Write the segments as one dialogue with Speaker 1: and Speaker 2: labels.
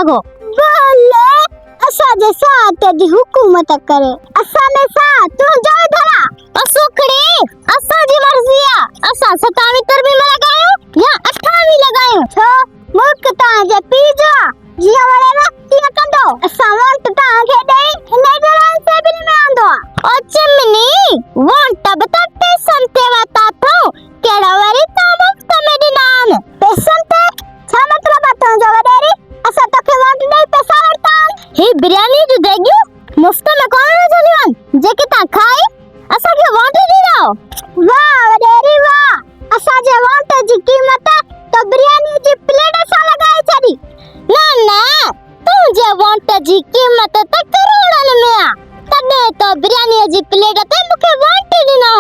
Speaker 1: सको। बोले असा जैसा तेरी हुकूमत करे असा में सा तू जो धरा असुखड़ी असा जी मर्जी आ असा 27 भी लगायो या 28 लगायो छो मुल्क ता जे पीजो जिया वाले ना तिया कंदो असा वोट ता के दई ने जरा सेबिल में आंदो ओ चिमनी वोट बता पैसन ते वाता थो केड़ा वारी ता मुफ्त में दिनान पैसन ते छा मतलब तो जो वडेरी असा तो के वोट दई पैसा वरता ही बिरयानी जो देगियो मुफ्त में कौन रजलियन जे के ता खाए असा के वोट दी रहो वाह वडेरी वाह असा जे वोट जी कीमत तो बिरयानी जी प्लेट असा लगाए छडी ना ना तू जे वोट जी कीमत त करोड़न में आ तने तो बिरयानी जी प्लेट ते मुके वोट दिनो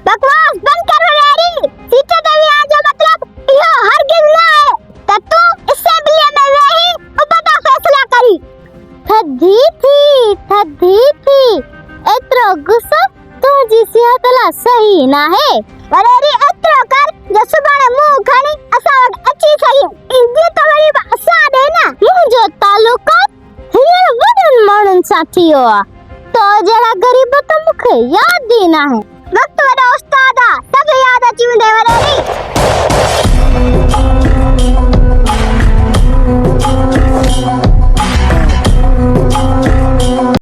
Speaker 1: बकवास बंद करो यारी सीटे ते भी आ जो मतलब यो हरगिज ना है त तू असेंबली में रही उपता फैसला करी थदी थी एत्रो गुस्सा तो जी सेहत ला सही ना है वरेरी एत्रो कर जो सुबाने मुंह खणी असा अच्छी सही इंदी तो वरी असा दे ना मुंजो तालुका हियर वडन मानन साथियो तो जरा गरीब तो मुखे याद दी ना है वक्त वडा उस्तादा सब याद अची वेंदे वरेरी